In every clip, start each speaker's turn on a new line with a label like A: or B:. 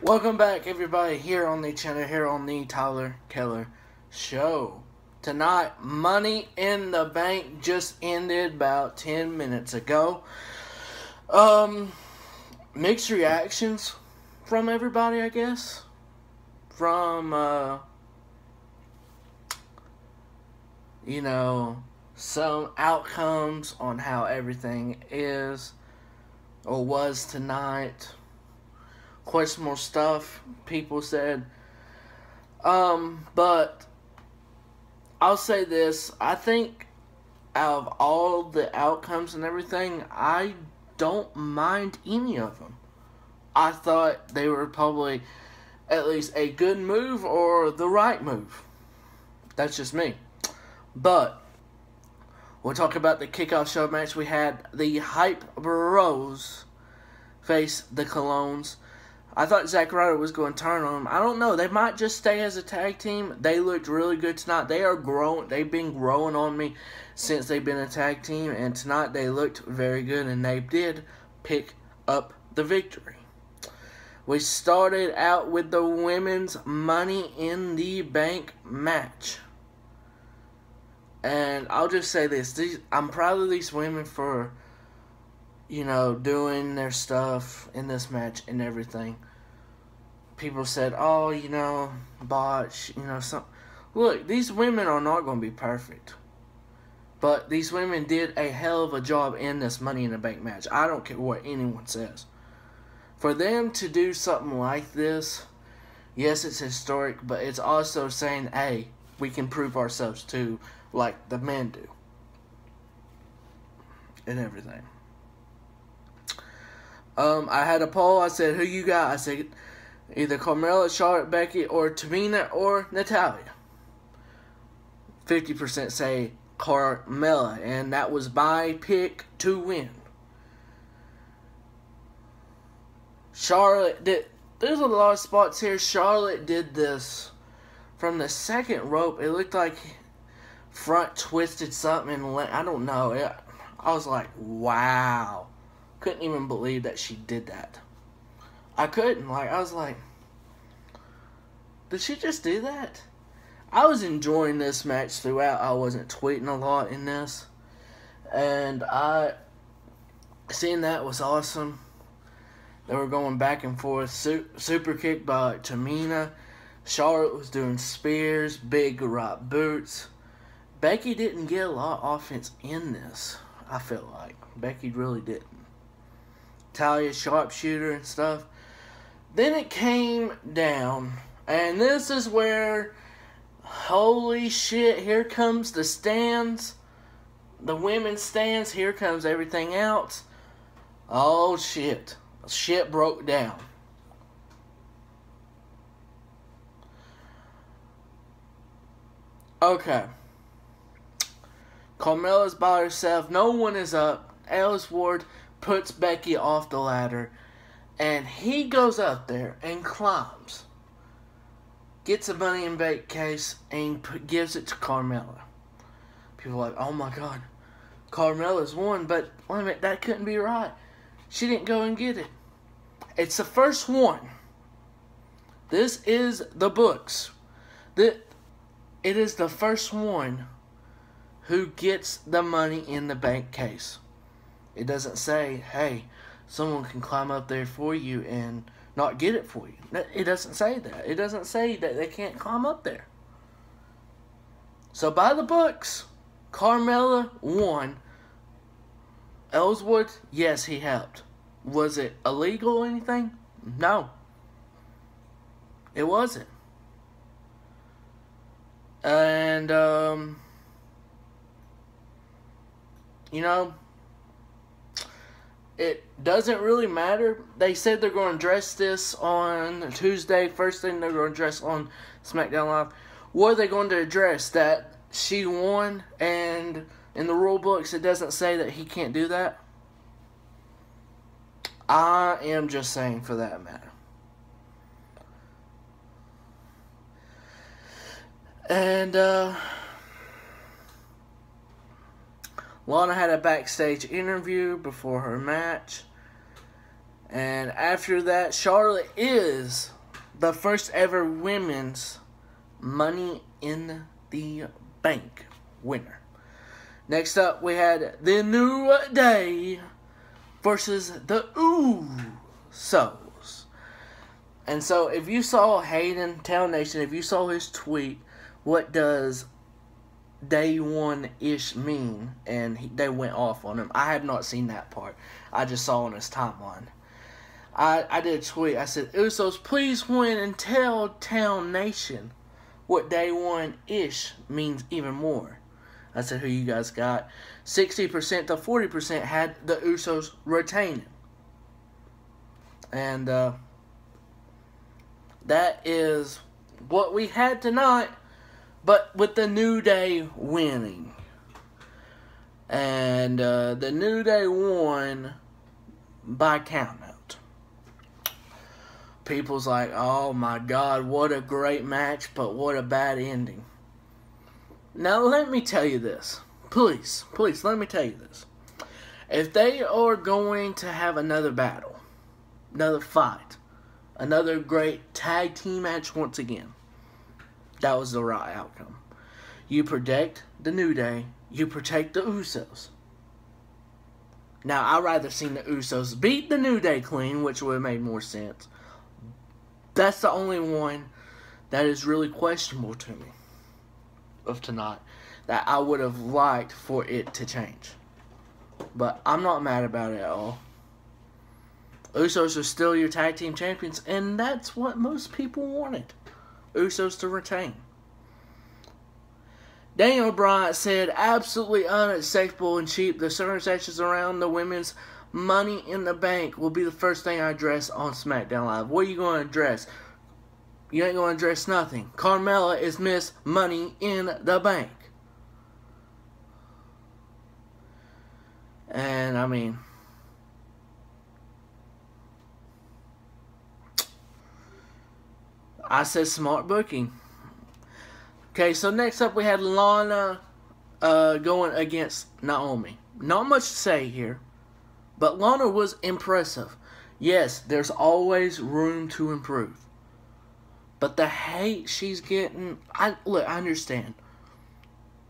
A: Welcome back, everybody, here on the channel, here on the Tyler Keller Show. Tonight, Money in the Bank just ended about 10 minutes ago. Mixed reactions from everybody, I guess. From, some outcomes on how everything is or was tonight. Questionable stuff people said. But I'll say this. I think out of all the outcomes and everything, I don't mind any of them. I thought they were probably at least a good move or the right move. That's just me. But we'll talk about the kickoff show match. We had the Hype Bros face the Colognes. I thought Zack Ryder was going to turn on them. I don't know. They might just stay as a tag team. They looked really good tonight. They are growing. They've been growing on me since they've been a tag team. And tonight they looked very good. And they did pick up the victory. We started out with the women's Money in the Bank match. And I'll just say this. I'm proud of these women for, doing their stuff in this match and everything. People said, botch, some. Look, these women are not going to be perfect. But these women did a hell of a job in this Money in the Bank match. I don't care what anyone says. For them to do something like this, yes, it's historic, but it's also saying, hey, we can prove ourselves too, like the men do. And everything. I had a poll. I said, who you got? I said, either Carmella, Charlotte, Becky, or Tamina, or Natalya. 50% say Carmella, and that was my pick to win. Charlotte did. There's a lot of spots here. Charlotte did this from the second rope. It looked like front twisted something, and I don't know. I was like, wow. Couldn't even believe that she did that. I couldn't. I was like, did she just do that? I was enjoying this match throughout. I wasn't tweeting a lot in this. And seeing that was awesome. They were going back and forth. Super kick by Tamina. Charlotte was doing spears, big right boots. Becky didn't get a lot of offense in this, I feel like. Becky really didn't. Talia, sharpshooter and stuff. Then it came down, and this is where, holy shit, here comes the stands, the women's stands, here comes everything else. Oh shit, shit broke down. Okay. Carmella's by herself, no one is up. Ellsworth puts Becky off the ladder, and he goes up there and climbs, gets a Money in the Bank case, and gives it to Carmella. People are like, oh my god, Carmella's won, but wait a minute, that couldn't be right. She didn't go and get it. It's the first one. This is the books. It is the first one who gets the Money in the Bank case. It doesn't say, hey, someone can climb up there for you and not get it for you. It doesn't say that. It doesn't say that they can't climb up there. So by the books, Carmella won. Ellsworth, yes, he helped. Was it illegal or anything? No. It wasn't. And, it doesn't really matter. They said they're going to address this on Tuesday. First thing they're going to address on SmackDown Live. What are they going to address? That she won, and in the rule books it doesn't say that he can't do that? I am just saying for that matter. And, Lana had a backstage interview before her match. And after that, Charlotte is the first ever women's Money in the Bank winner. Next up, we had The New Day versus the Usos. And so, if you saw Hayden, Town Nation, if you saw his tweet, what does day one-ish mean? And they went off on him. I have not seen that part. I just saw on his timeline. I did a tweet. I said, Usos, please win and tell Town Nation what day one-ish means even more. I said, who you guys got? 60% to 40% had the Usos retaining. And that is what we had tonight, but with the New Day winning. And the New Day won by countout. People's like, oh my God, what a great match, but what a bad ending. Now, let me tell you this. Please, let me tell you this. If they are going to have another battle, another fight, another great tag team match once again, that was the right outcome. You protect the New Day, you protect the Usos. Now, I'd rather seen the Usos beat the New Day clean, which would have made more sense. That's the only one that is really questionable to me of tonight, that I would have liked for it to change. But I'm not mad about it at all. Usos are still your tag team champions, and that's what most people wanted. Usos to retain. Daniel Bryan said, absolutely unacceptable and cheap. The circumstances around the women's Money in the Bank will be the first thing I address on SmackDown Live. What are you going to address? You ain't going to address nothing. Carmella is Miss Money in the Bank. And, I mean, I said smart booking. Okay, so next up we had Lana going against Naomi. Not much to say here, but Lana was impressive. Yes, there's always room to improve. But the hate she's getting, I understand.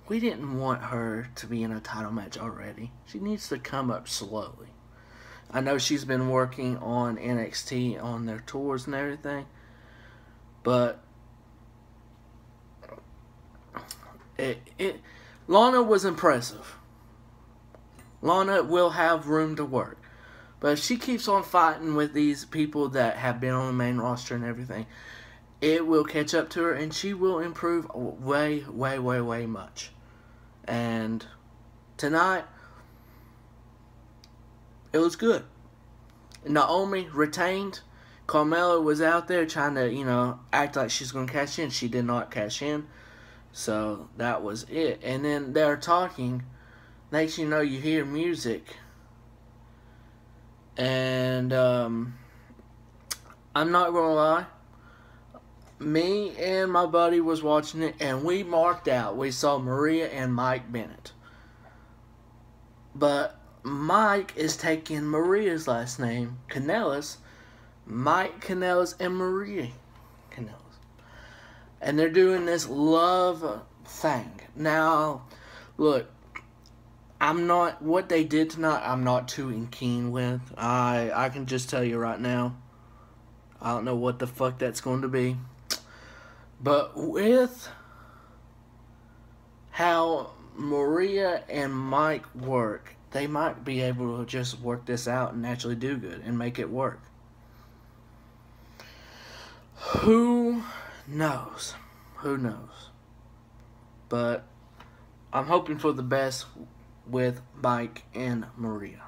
A: We didn't want her to be in a title match already. She needs to come up slowly. I know she's been working on NXT on their tours and everything, but Lana was impressive. Lana will have room to work. But if she keeps on fighting with these people that have been on the main roster and everything, it will catch up to her and she will improve way much. And tonight, it was good. Naomi retained. Carmella was out there trying to, act like she's going to cash in. She did not cash in. So, that was it. And then they're talking. Next you know, you hear music. And, I'm not going to lie. Me and my buddy was watching it, and we marked out. We saw Maria and Mike Bennett. But Mike is taking Maria's last name, Kanellis. Mike Kanellis and Maria Kanellis. And they're doing this love thing. Now, look, what they did tonight, I'm not too keen with. I can just tell you right now, I don't know what the fuck that's going to be. But with how Maria and Mike work, they might be able to just work this out and actually do good and make it work. Who knows? Who knows? But I'm hoping for the best with Mike and Maria.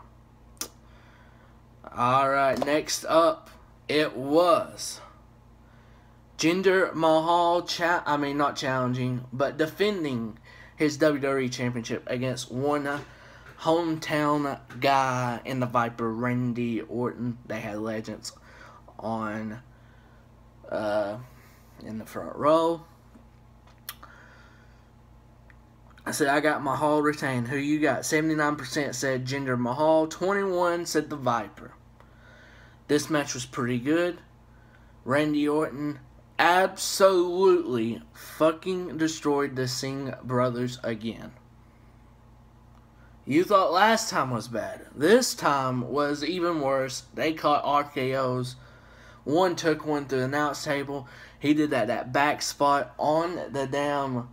A: Alright, next up, it was Jinder Mahal, not challenging, but defending his WWE Championship against one hometown guy in the Viper, Randy Orton. They had legends on in the front row. I said, I got Mahal retained. Who you got? 79% said Jinder Mahal. 21% said the Viper. This match was pretty good. Randy Orton absolutely fucking destroyed the Singh brothers again. You thought last time was bad. This time was even worse. They caught RKOs. One took one through the announce table. He did that back spot on the damn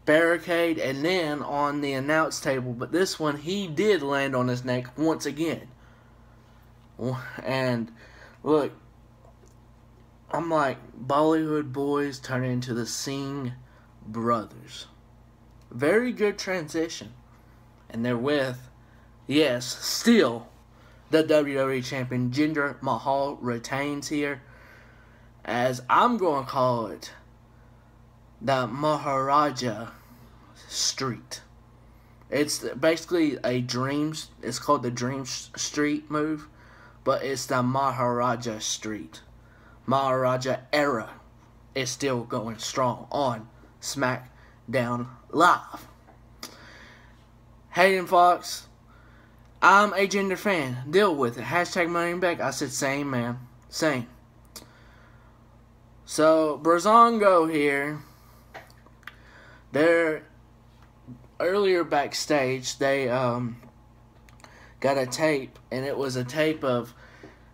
A: barricade and then on the announce table. But this one, he did land on his neck once again. And look, I'm like, Bollywood boys turn into the Singh brothers. Very good transition. And they're with, yes, still the WWE Champion. Jinder Mahal retains here. As I'm going to call it, the Maharaja Street. It's basically a dream. It's called the Dream Street move. But it's the Maharaja Street. Maharaja era is still going strong on SmackDown Live. Hayden Fox, I'm a Jinder fan. Deal with it. Hashtag money back. I said same, man. Same. So, Brazongo here. They're earlier backstage. They got a tape, and it was a tape of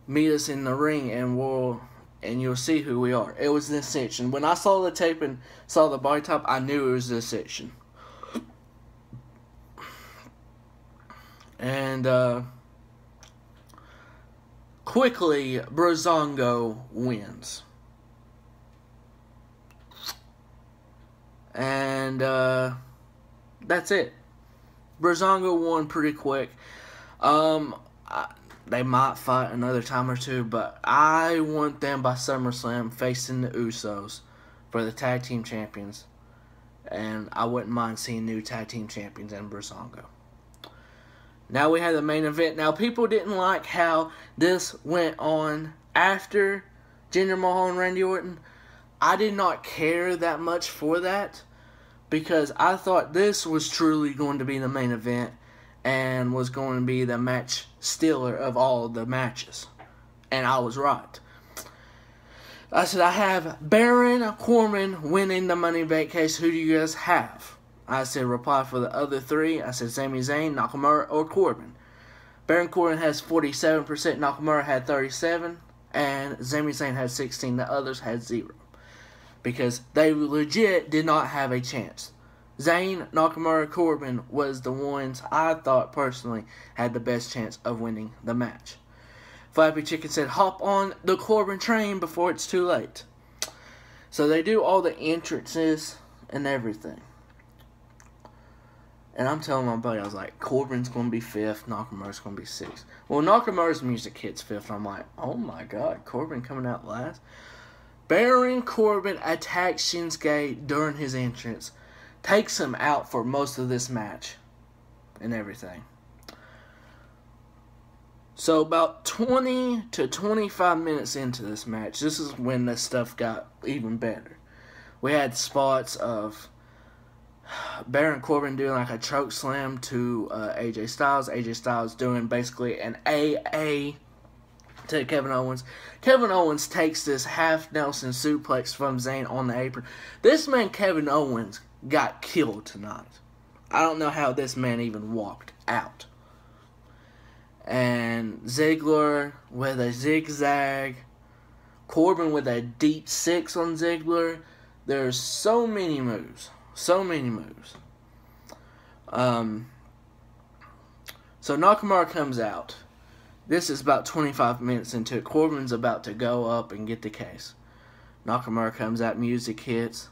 A: meet us in the ring, and you'll see who we are. It was this section. When I saw the tape and saw the body type, I knew it was this section. And quickly, Brazongo wins. And that's it. Brazongo won pretty quick. They might fight another time or two, but I want them by SummerSlam facing the Usos for the tag team champions. And I wouldn't mind seeing new tag team champions in Brazongo. Now we have the main event. Now, people didn't like how this went on after Jinder Mahal and Randy Orton. I did not care that much for that because I thought this was truly going to be the main event and was going to be the match stealer of all the matches. And I was right. I said, I have Baron Corbin winning the Money Bank case. Who do you guys have? I said, reply for the other three. I said, Sami Zayn, Nakamura, or Corbin. Baron Corbin has 47%. Nakamura had 37%. And Sami Zayn had 16%. The others had 0%. Because they legit did not have a chance. Zayn, Nakamura, Corbin was the ones I thought personally had the best chance of winning the match. Flappy Chicken said, hop on the Corbin train before it's too late. So they do all the entrances and everything. And I'm telling my buddy, I was like, Corbin's going to be 5th, Nakamura's going to be 6th. Well, Nakamura's music hits 5th. I'm like, oh my god, Corbin coming out last? Baron Corbin attacks Shinsuke during his entrance. Takes him out for most of this match. And everything. So about 20 to 25 minutes into this match, this is when the stuff got even better. We had spots of Baron Corbin doing like a choke slam to AJ Styles. AJ Styles doing basically an AA to Kevin Owens. Kevin Owens takes this half Nelson suplex from Zayn on the apron. This man Kevin Owens got killed tonight. I don't know how this man even walked out. And Ziggler with a zigzag. Corbin with a deep 6 on Ziggler. There's so many moves. So many moves. So Nakamura comes out. This is about 25 minutes into it. Corbin's about to go up and get the case. Nakamura comes out. Music hits.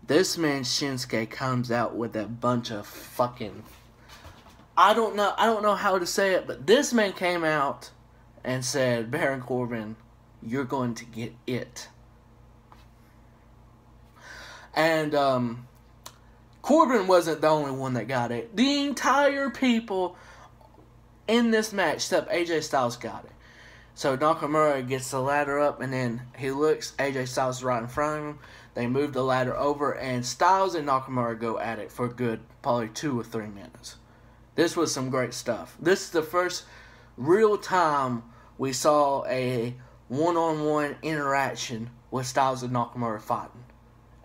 A: This man Shinsuke comes out with a bunch of fucking... I don't know how to say it, but this man came out and said, Baron Corbin, you're going to get it. And Corbin wasn't the only one that got it. The entire people in this match, except AJ Styles, got it. So Nakamura gets the ladder up, and then he looks, AJ Styles is right in front of him. They move the ladder over, and Styles and Nakamura go at it for a good, probably 2 or 3 minutes. This was some great stuff. This is the first real time we saw a one-on-one interaction with Styles and Nakamura fighting.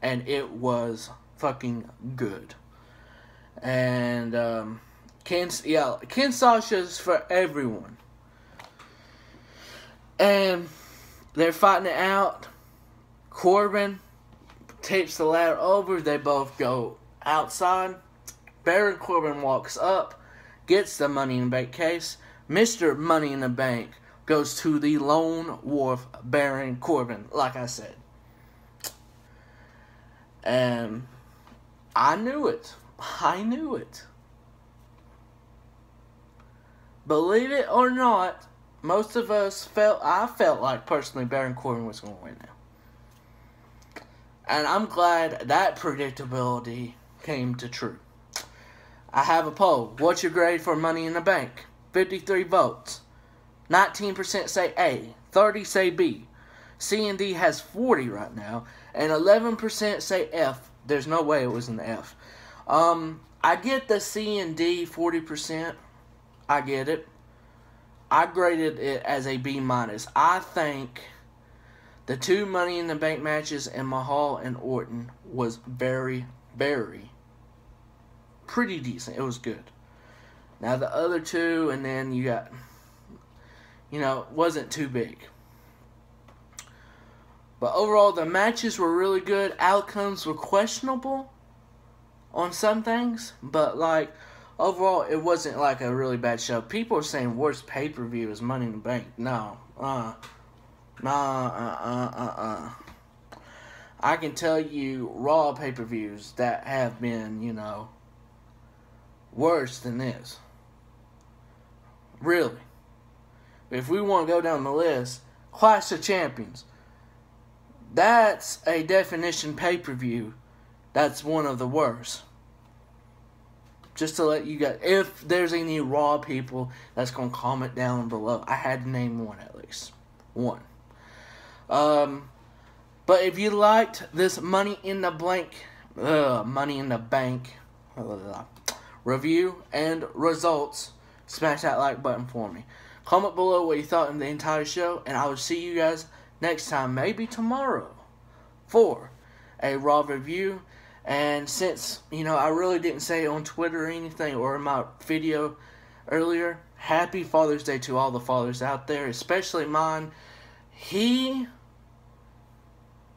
A: And it was fucking good. And Ken Sasha's for everyone. And they're fighting it out. Corbin tapes the ladder over. They both go outside. Baron Corbin walks up, gets the Money in the Bank case. Mr. Money in the Bank goes to the Lone Wolf Baron Corbin, like I said. And I knew it. I knew it. Believe it or not, most of us I felt like personally Baron Corbin was going to win now. And I'm glad that predictability came to true. I have a poll. What's your grade for Money in the Bank? 53 votes. 19% say A. 30 say B. C and D has 40 right now. And 11% say F. There's no way it was an F. I get the C and D 40%. I get it. I graded it as a B-. I think the two Money in the Bank matches in Mahal and Orton was very, very pretty decent. It was good. Now the other two, and then you got, wasn't too big. But overall, the matches were really good. Outcomes were questionable on some things, but overall, it wasn't like a really bad show. People are saying worst pay-per-view is Money in the Bank. No. I can tell you Raw pay-per-views that have been, worse than this. Really. If we want to go down the list, Clash of Champions. That's a definition pay-per-view. That's one of the worst. Just to let you guys, if there's any Raw people that's going to comment down below, I had to name one at least. One. But if you liked this Money in the Bank review and results, smash that like button for me. Comment below what you thought of the entire show, and I will see you guys next time, maybe tomorrow, for a Raw review. And since, I really didn't say it on Twitter or anything, or in my video earlier, happy Father's Day to all the fathers out there, especially mine.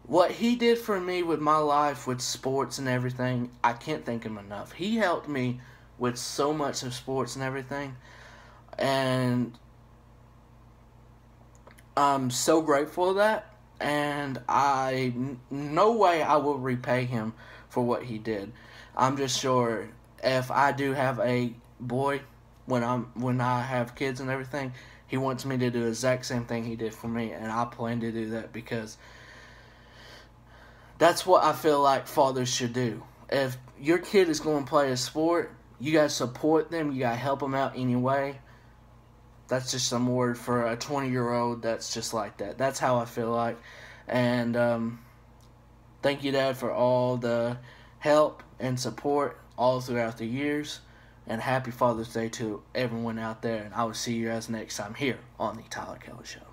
A: What he did for me with my life, with sports and everything, I can't thank him enough. He helped me with so much of sports and everything, and I'm so grateful for that, and no way I will repay him for what he did. I'm just sure if I do have a boy, when I have kids and everything, he wants me to do the exact same thing he did for me, and I plan to do that because that's what I feel like fathers should do. If your kid is going to play a sport, you got to support them, you got to help them out anyway. That's just some word for a 20-year-old that's just like that. That's how I feel like. And thank you, Dad, for all the help and support all throughout the years. And happy Father's Day to everyone out there. And I will see you guys next time here on the Tyler Kelly Show.